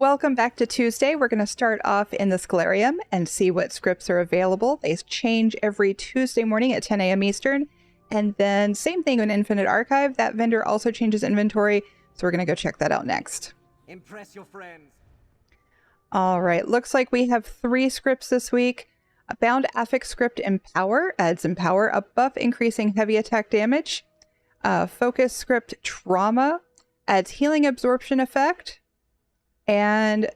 Welcome back to Tuesday. We're going to start off in the Scholarium and see what scripts are available. They change every Tuesday morning at 10 a.m. Eastern. And then same thing in Infinite Archive. That vendor also changes inventory. So we're going to go check that out next. Impress your friends. All right. Looks like we have 3 scripts this week. A Bound Affix script Empower adds Empower, a buff increasing heavy attack damage. Focus script Trauma adds healing absorption effect. And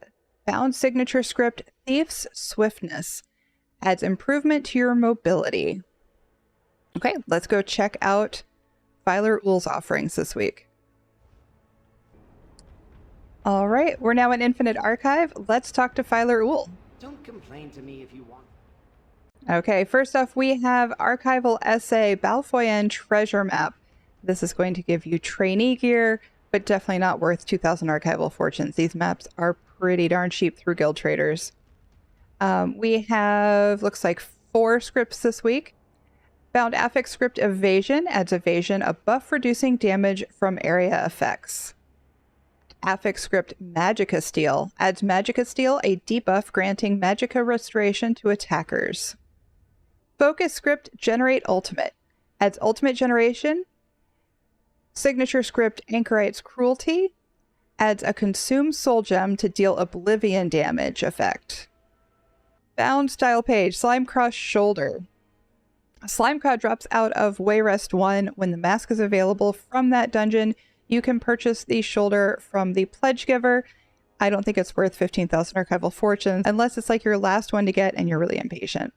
Bound Signature script Thief's Swiftness adds improvement to your mobility. Okay, let's go check out Filer Ool's offerings this week. All right, we're now in Infinite Archive. Let's talk to Filer Ool. Don't complain to me if you want. Okay, first off, we have Archival Essay Balfoyan Treasure Map. This is going to give you trainee gear, but definitely not worth 2,000 archival fortunes. These maps are pretty darn cheap through guild traders. We have, looks like 4 scripts this week. Bound Affix script Evasion adds Evasion, a buff reducing damage from area effects. Affix script Magicka Steel adds Magicka Steel, a debuff granting Magicka restoration to attackers. Focus script Generate Ultimate adds Ultimate Generation. Signature script Anchorite's Cruelty adds a Consume Soul Gem to deal Oblivion damage effect. Bound Style Page Slime Crush Shoulder. Slimecraw drops out of Wayrest 1 when the mask is available from that dungeon. You can purchase the shoulder from the Pledge Giver. I don't think it's worth 15,000 archival fortunes unless it's like your last one to get and you're really impatient.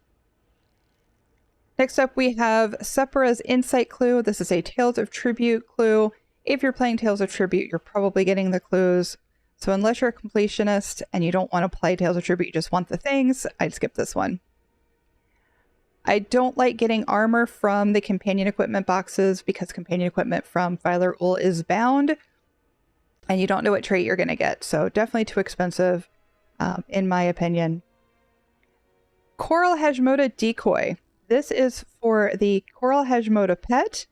Next up, we have Separa's Insight Clue. This is a Tales of Tribute clue. If you're playing Tales of Tribute, you're probably getting the clues. So unless you're a completionist and you don't want to play Tales of Tribute, you just want the things, I'd skip this one. I don't like getting armor from the companion equipment boxes because companion equipment from Filer Ool is bound and you don't know what trait you're going to get. So definitely too expensive, in my opinion. Coral Hajmoda Decoy. This is for the Coral Hajmoda pet.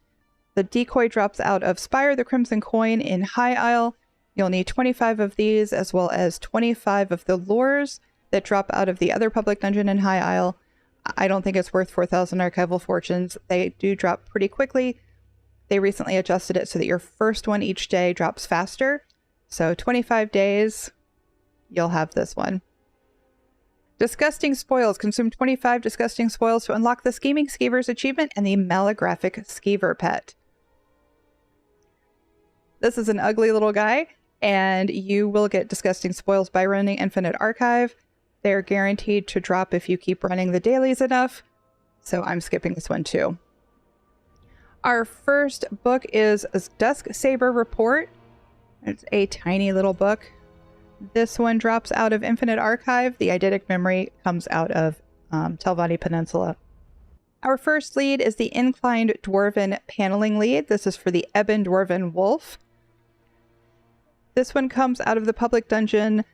The decoy drops out of Spire the Crimson Coin in High Isle. You'll need 25 of these as well as 25 of the lures that drop out of the other public dungeon in High Isle. I don't think it's worth 4,000 archival fortunes. They do drop pretty quickly. They recently adjusted it so that your first one each day drops faster. So 25 days, you'll have this one. Disgusting Spoils. Consume 25 Disgusting Spoils to unlock the Scheming Skeever's achievement and the Malographic Skeever pet. This is an ugly little guy, and you will get Disgusting Spoils by running Infinite Archive. They're guaranteed to drop if you keep running the dailies enough, so I'm skipping this one too. Our first book is Dusk Saber Report. It's a tiny little book. This one drops out of Infinite Archive. The eidetic memory comes out of Telvanni Peninsula. Our first lead is the Inclined Dwarven Paneling Lead. This is for the Ebon Dwarven Wolf. This one comes out of the public dungeon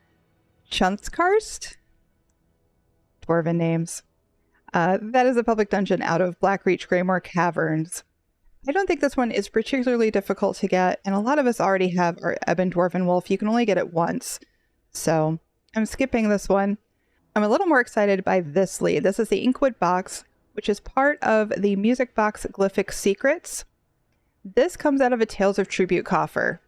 Chuntskarst. Dwarven names. That is a public dungeon out of Blackreach Greymore Caverns. I don't think this one is particularly difficult to get, and a lot of us already have our Ebon Dwarven Wolf. You can only get it once, so I'm skipping this one. I'm a little more excited by this lead. This is the Inkwood Box, which is part of the Music Box Glyphic Secrets. This comes out of a Tales of Tribute coffer.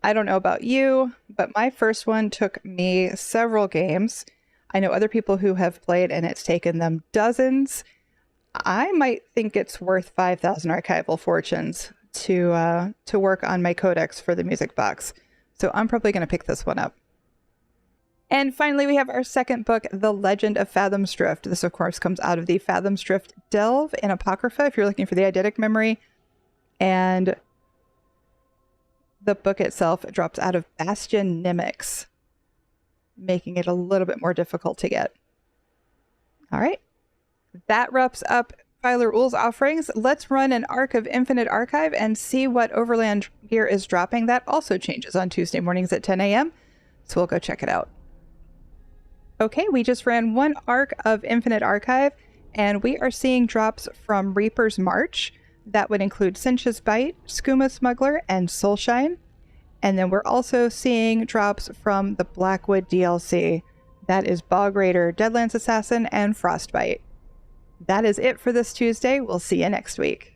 I don't know about you, but my first one took me several games. I know other people who have played and it's taken them dozens. I might think it's worth 5,000 archival fortunes to work on my codex for the music box. So I'm probably going to pick this one up. And finally, we have our second book, The Legend of Fathom's Drift. This, of course, comes out of the Fathom's Drift Delve in Apocrypha, if you're looking for the eidetic memory. And the book itself drops out of Bastion Nimics, making it a little bit more difficult to get. All right. That wraps up Filer Ool's offerings. Let's run an arc of Infinite Archive and see what Overland gear is dropping. That also changes on Tuesday mornings at 10 a.m. So we'll go check it out. Okay, we just ran one arc of Infinite Archive, and we are seeing drops from Reaper's March. That would include Cinch's Bite, Skooma Smuggler, and Soulshine. And then we're also seeing drops from the Blackwood DLC. That is Bog Raider, Deadlands Assassin, and Frostbite. That is it for this Tuesday. We'll see you next week.